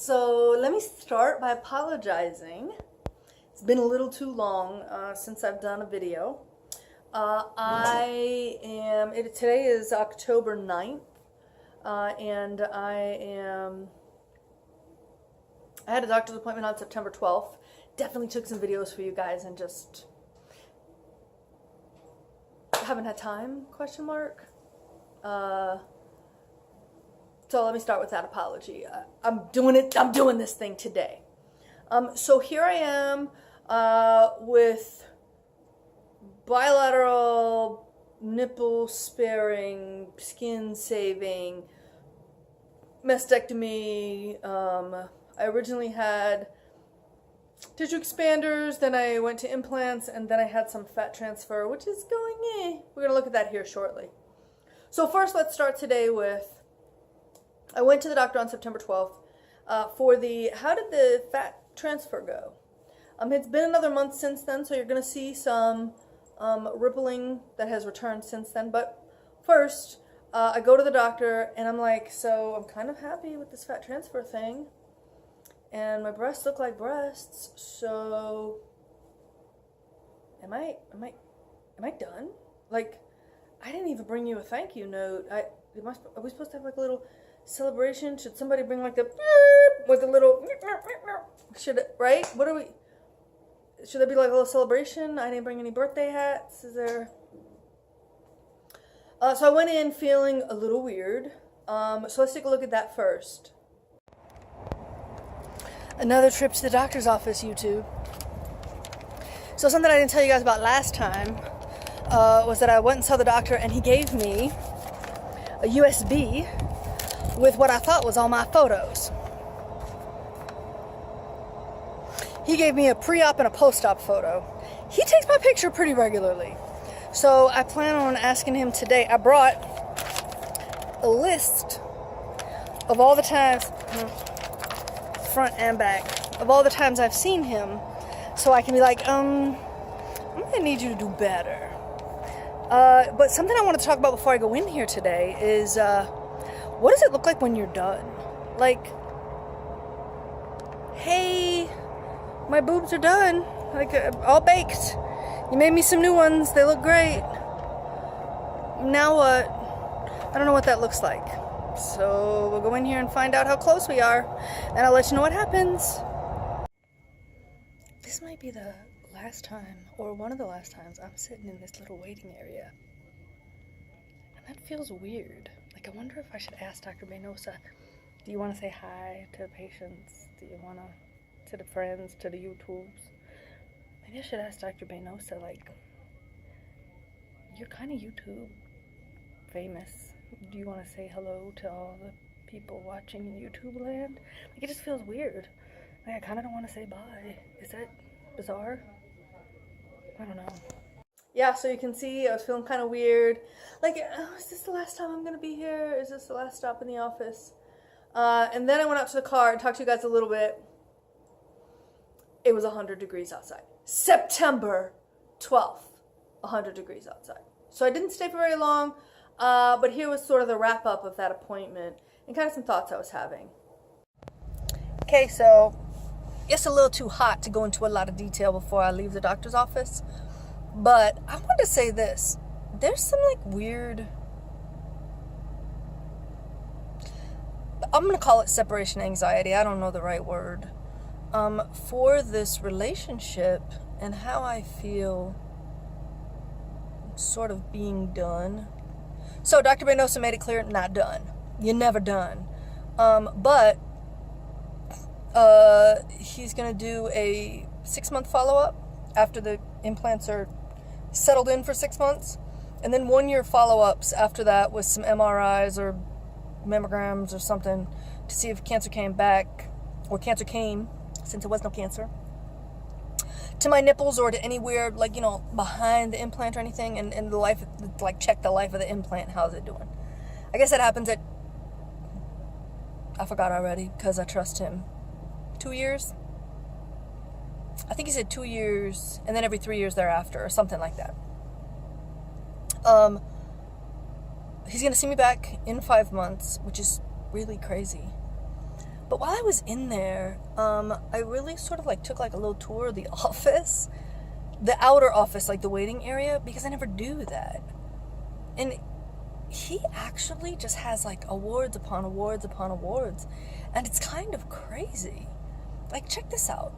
So let me start by apologizing. It's been a little too long since I've done a video. Today is October 9th, and I had a doctor's appointment on September 12th. Definitely took some videos for you guys and just haven't had time, question mark. So let me start with that apology. I'm doing this thing today. So here I am with bilateral nipple sparing, skin saving, mastectomy. I originally had tissue expanders, then I went to implants, and then I had some fat transfer, which is going We're going to look at that here shortly. So first, let's start today with, I went to the doctor on September 12th for how did the fat transfer go? It's been another month since then, so you're going to see some rippling that has returned since then. But first, I go to the doctor, and I'm like, so I'm kind of happy with this fat transfer thing. And my breasts look like breasts, so am I done? Like, I didn't even bring you a thank you note. Are we supposed to have like a little celebration? Should somebody bring like the with a little right? Should there be like a little celebration? I didn't bring any birthday hats. Is there? So I went in feeling a little weird. So let's take a look at that first. Another trip to the doctor's office, YouTube. So something I didn't tell you guys about last time was that I went and saw the doctor, and he gave me a USB with what I thought was all my photos. He gave me a pre-op and a post-op photo. He takes my picture pretty regularly. So I plan on asking him today. I brought a list of all the times, front and back, of all the times I've seen him, so I can be like, I'm gonna need you to do better. But something I want to talk about before I go in here today is, what does it look like when you're done? Like, hey, my boobs are done, like all baked. You made me some new ones, they look great. Now what? I don't know what that looks like. So we'll go in here and find out how close we are, and I'll let you know what happens. This might be the last time, or one of the last times, I'm sitting in this little waiting area. And that feels weird. Like, I wonder if I should ask Dr. Benosa, do you want to say hi to patients? Do you want to the friends, to the YouTubes? Maybe I should ask Dr. Benosa, like, you're kind of YouTube famous. Do you want to say hello to all the people watching in YouTube land? Like, it just feels weird. Like, I kind of don't want to say bye. Is that bizarre? I don't know. Yeah, so you can see I was feeling kind of weird. Like, is this the last time I'm going to be here? Is this the last stop in the office? And then I went out to the car and talked to you guys a little bit. It was 100 degrees outside. September 12th, 100 degrees outside. So I didn't stay for very long, but here was sort of the wrap-up of that appointment and kind of some thoughts I was having. Okay, so it's a little too hot to go into a lot of detail before I leave the doctor's office, but I want to say this. There's some like weird, I'm going to call it separation anxiety. I don't know the right word. For this relationship and how I feel sort of being done. So Dr. Benosa made it clear, not done. You're never done. But he's going to do a 6-month follow-up after the implants are settled in for 6 months. And then 1-year follow-ups after that with some MRIs or mammograms or something to see if cancer came back, or cancer came, since there was no cancer, to my nipples or to anywhere, like, you know, behind the implant or anything, and the life, like, check the life of the implant. How's it doing? I guess that happens at, I forgot already, because I trust him. 2 years? I think he said 2 years, and then every 3 years thereafter, or something like that. He's going to see me back in 5 months, which is really crazy. But while I was in there, I really sort of like took like a little tour of the office, the outer office, like the waiting area, because I never do that. And he actually just has like awards upon awards upon awards, and it's kind of crazy. Like, check this out.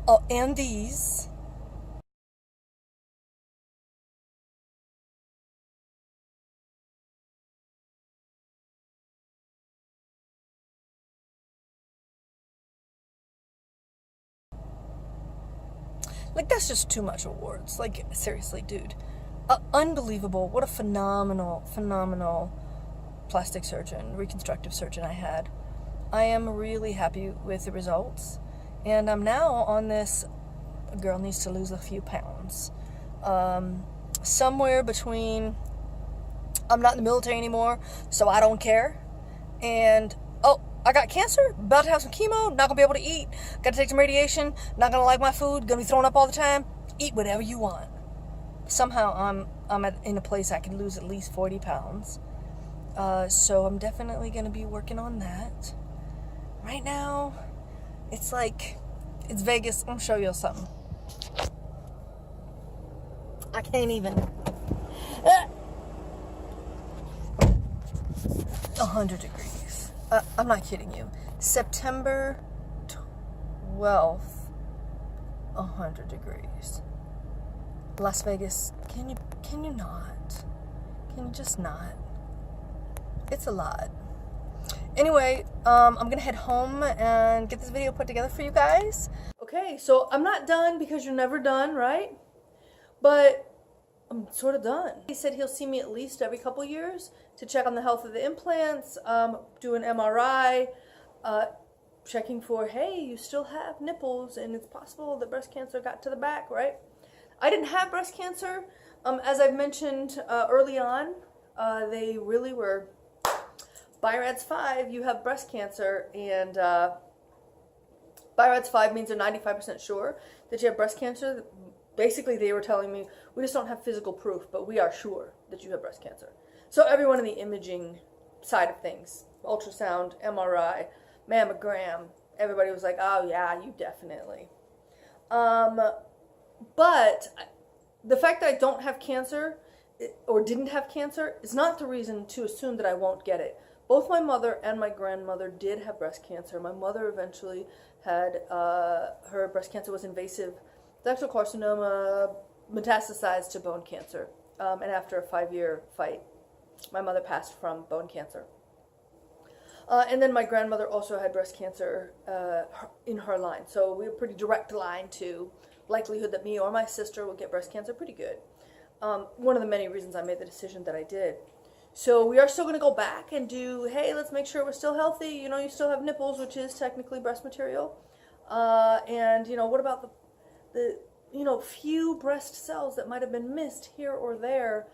Oh, and these. Like, that's just too much awards. Like, seriously, dude. Unbelievable. What a phenomenal plastic surgeon, reconstructive surgeon I had. I am really happy with the results. And I'm now on this, a girl needs to lose a few pounds. Somewhere between, I'm not in the military anymore, so I don't care. And, oh, I got cancer, about to have some chemo, not gonna be able to eat, gotta take some radiation, not gonna like my food, gonna be throwing up all the time. Eat whatever you want. Somehow I'm in a place I can lose at least 40 pounds. So I'm definitely gonna be working on that. Right now, it's like, it's Vegas. I'm gonna show you something. I can't even. 100 degrees. I'm not kidding you. September 12th, 100 degrees. Las Vegas, can you not? Can you just not? It's a lot. Anyway, I'm gonna head home and get this video put together for you guys. Okay, so I'm not done because you're never done, right? But I'm sort of done. He said he'll see me at least every couple years to check on the health of the implants, do an MRI, checking for, hey, you still have nipples and it's possible that breast cancer got to the back, right? I didn't have breast cancer. As I've mentioned early on, they really were, BI-RADS 5, you have breast cancer, and BI-RADS 5 means they're 95% sure that you have breast cancer. Basically, they were telling me, we just don't have physical proof, but we are sure that you have breast cancer. So everyone in the imaging side of things, ultrasound, MRI, mammogram, everybody was like, oh yeah, you definitely. But the fact that I don't have cancer, or didn't have cancer, is not the reason to assume that I won't get it. Both my mother and my grandmother did have breast cancer. My mother eventually had, her breast cancer was invasive ductal carcinoma, metastasized to bone cancer. And after a 5-year fight, my mother passed from bone cancer. And then my grandmother also had breast cancer in her line. So we have a pretty direct line to likelihood that me or my sister will get breast cancer, pretty good. One of the many reasons I made the decision that I did. So we are still going to go back and do, hey, let's make sure we're still healthy. You know, you still have nipples, which is technically breast material. And, you know, what about the you know, few breast cells that might have been missed here or there?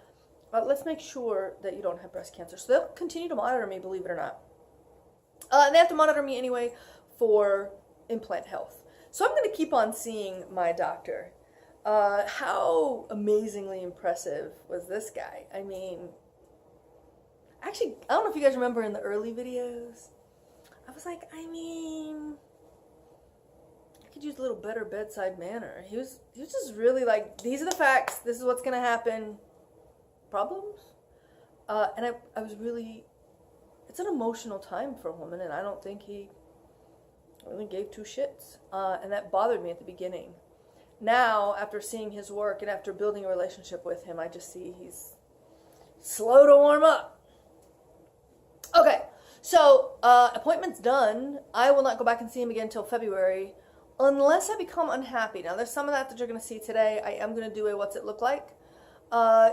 Let's make sure that you don't have breast cancer. So they'll continue to monitor me, believe it or not. And they have to monitor me anyway for implant health. So I'm going to keep on seeing my doctor. How amazingly impressive was this guy? I mean, actually, I don't know if you guys remember in the early videos, I was like, I mean, I could use a little better bedside manner. He was just really like, these are the facts, this is what's going to happen. Problems? And I was really, it's an emotional time for a woman, and I don't think he really gave two shits. And that bothered me at the beginning. Now, after seeing his work and after building a relationship with him, I just see he's slow to warm up. Okay, so appointment's done. I will not go back and see him again until February, unless I become unhappy. Now, there's some of that you're going to see today. I am going to do a what's it look like.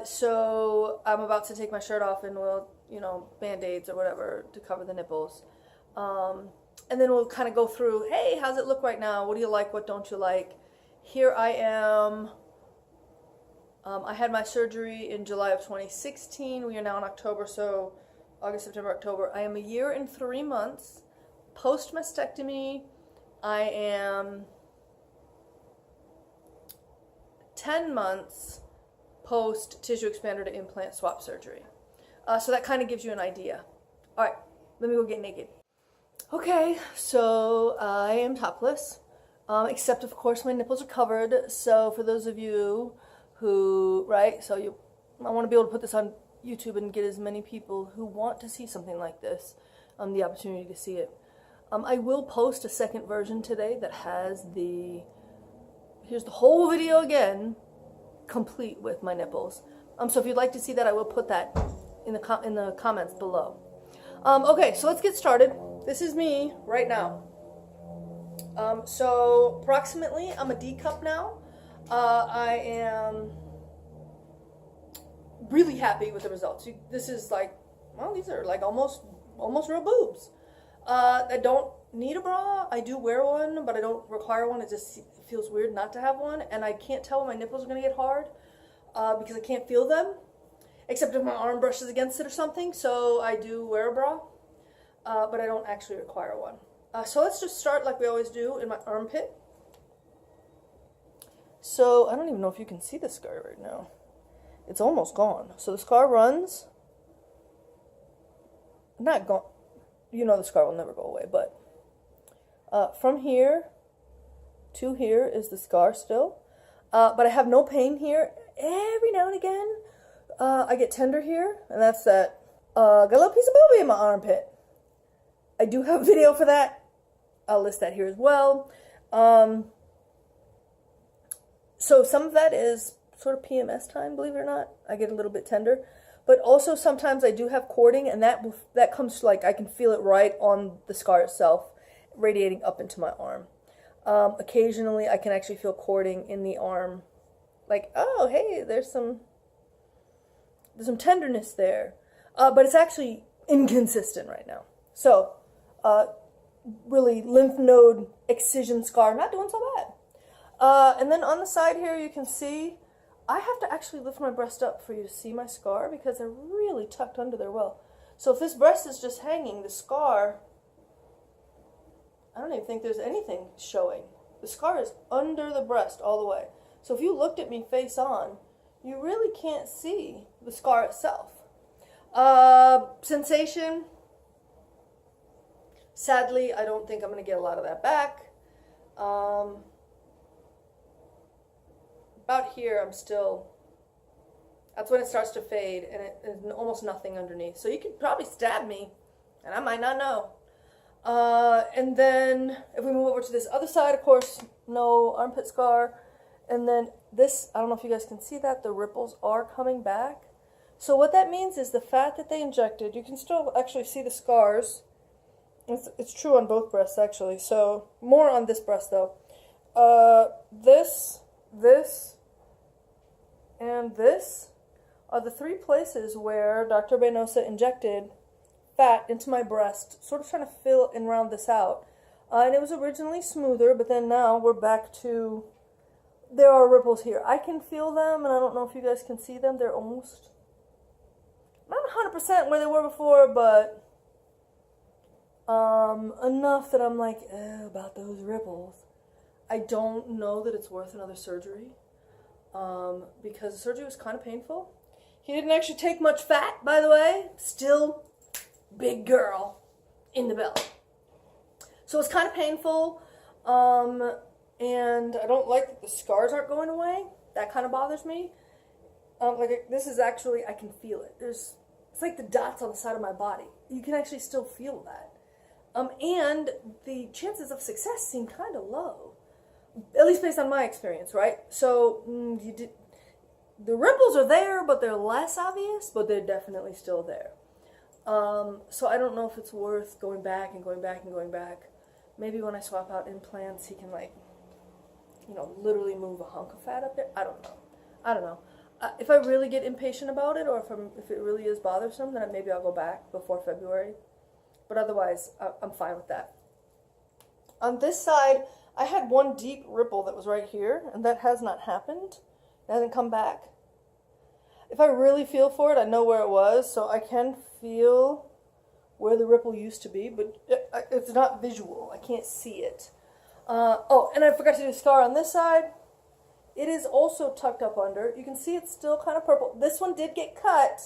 So I'm about to take my shirt off and we'll, you know, Band-Aids or whatever to cover the nipples. And then we'll kind of go through, hey, how's it look right now? What do you like? What don't you like? Here I am. I had my surgery in July of 2016. We are now in October, so August, September, October. I am a year and 3 months post-mastectomy I am 10 months post tissue expander to implant swap surgery. So that kind of gives you an idea. All right, let me go get naked. Okay, so I am topless, except of course my nipples are covered. So for those of you who, right, so I want to be able to put this on YouTube and get as many people who want to see something like this the opportunity to see it. I will post a second version today that has here's the whole video again, complete with my nipples. So if you'd like to see that, I will put that in the comments below. Okay, so let's get started. This is me right now. So approximately, I'm a D cup now. I am really happy with the results. This is like, well, these are like almost real boobs. I don't need a bra. I do wear one, but I don't require one. It just feels weird not to have one, and I can't tell when my nipples are going to get hard because I can't feel them, except if my arm brushes against it or something. So I do wear a bra, but I don't actually require one. So let's just start like we always do in my armpit. So I don't even know if you can see the scar right now. It's almost gone. So the scar runs, not gone. You know the scar will never go away, but from here to here is the scar still. But I have no pain here. Every now and again, I get tender here, and that's that. Got a little piece of booby in my armpit. I do have a video for that. I'll list that here as well. So some of that is sort of PMS time, believe it or not. I get a little bit tender. But also sometimes I do have cording, and that comes to, like, I can feel it right on the scar itself, radiating up into my arm. Occasionally I can actually feel cording in the arm. Like, oh, hey, there's some tenderness there. But it's actually inconsistent right now. So, really lymph node excision scar, not doing so bad. And then on the side here you can see, I have to actually lift my breast up for you to see my scar because they're really tucked under there well. So if this breast is just hanging, the scar, I don't even think there's anything showing. The scar is under the breast all the way. So if you looked at me face on, you really can't see the scar itself. Sensation, sadly, I don't think I'm going to get a lot of that back. About here, I'm still, that's when it starts to fade, and it's almost nothing underneath. So you could probably stab me, and I might not know. And then, if we move over to this other side, of course, no armpit scar. And then this, I don't know if you guys can see that, the ripples are coming back. So what that means is the fat that they injected, you can still actually see the scars. It's true on both breasts, actually. So, more on this breast, though. This, and this are the three places where Dr. Benosa injected fat into my breast, sort of trying to fill and round this out. And it was originally smoother, but then now we're back to, there are ripples here. I can feel them, and I don't know if you guys can see them. They're almost, not 100% where they were before, but enough that I'm like, about those ripples. I don't know that it's worth another surgery. Because the surgery was kind of painful. He didn't actually take much fat, by the way. Still big girl in the belly. So it's kind of painful. And I don't like that the scars aren't going away. That kind of bothers me. This is actually, I can feel it. It's like the dots on the side of my body. You can actually still feel that. And the chances of success seem kind of low. At least based on my experience, right? So, the ripples are there, but they're less obvious, but they're definitely still there. So I don't know if it's worth going back and going back and going back. Maybe when I swap out implants, he can, like, literally move a hunk of fat up there. I don't know. If I really get impatient about it, or if it really is bothersome, then maybe I'll go back before February. But otherwise, I'm fine with that. On this side, I had one deep ripple that was right here, and that has not happened. It hasn't come back. If I really feel for it, I know where it was, so I can feel where the ripple used to be, but it's not visual. I can't see it. Oh, and I forgot to do a scar on this side. It is also tucked up under. You can see it's still kind of purple. This one did get cut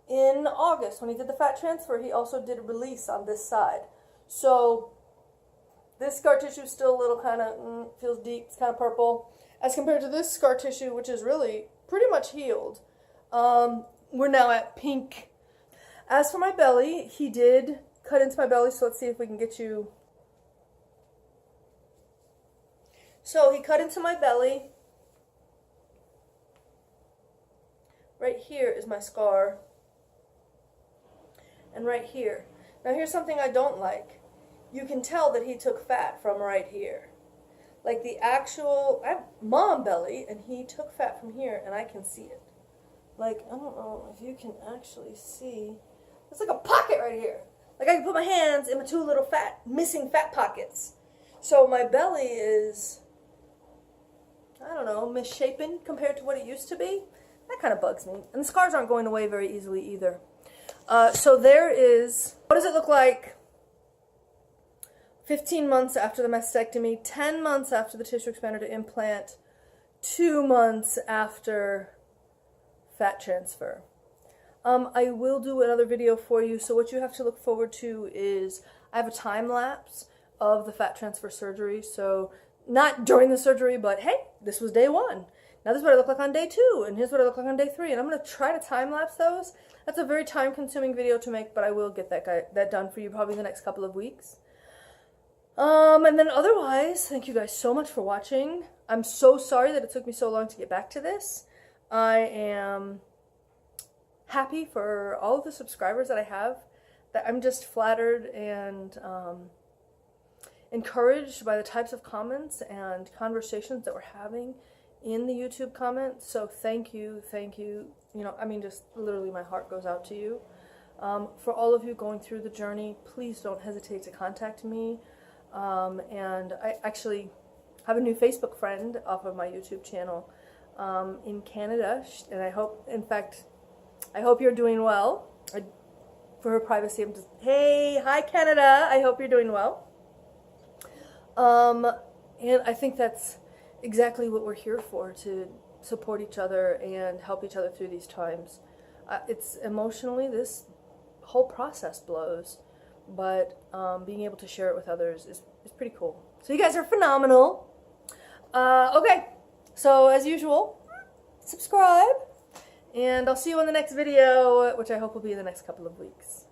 in August. When he did the fat transfer, he also did a release on this side. So this scar tissue is still a little kind of, feels deep. It's kind of purple. As compared to this scar tissue, which is really pretty much healed. We're now at pink. As for my belly, he did cut into my belly, so let's see if we can get you. So he cut into my belly. Right here is my scar. And right here. Now here's something I don't like. You can tell that he took fat from right here. Like the actual, I have mom belly, and he took fat from here, and I can see it. Like, I don't know if you can actually see. It's like a pocket right here. Like I can put my hands in my two little missing fat pockets. So my belly is, I don't know, misshapen compared to what it used to be. That kind of bugs me. And the scars aren't going away very easily either. So there is, what does it look like 15 months after the mastectomy, 10 months after the tissue expander to implant, 2 months after fat transfer. I will do another video for you, so what you have to look forward to is, I have a time lapse of the fat transfer surgery, so not during the surgery, but hey, this was day 1. Now this is what I look like on day 2, and here's what I look like on day 3, and I'm going to try to time lapse those. That's a very time consuming video to make, but I will get that done for you probably in the next couple of weeks. And then otherwise, thank you guys so much for watching. I'm so sorry that it took me so long to get back to this. I am happy for all of the subscribers that I have. That I'm just flattered and encouraged by the types of comments and conversations that we're having in the YouTube comments. So thank you, thank you. You know, I mean, just literally my heart goes out to you. For all of you going through the journey, please don't hesitate to contact me. And I actually have a new Facebook friend off of my YouTube channel in Canada, and I hope, in fact, I hope you're doing well. For her privacy, I'm just, hey, hi Canada, I hope you're doing well. And I think that's exactly what we're here for, to support each other and help each other through these times. It's emotionally, this whole process blows, but being able to share it with others is pretty cool. So you guys are phenomenal. Okay, so as usual, subscribe, and I'll see you in the next video, which I hope will be in the next couple of weeks.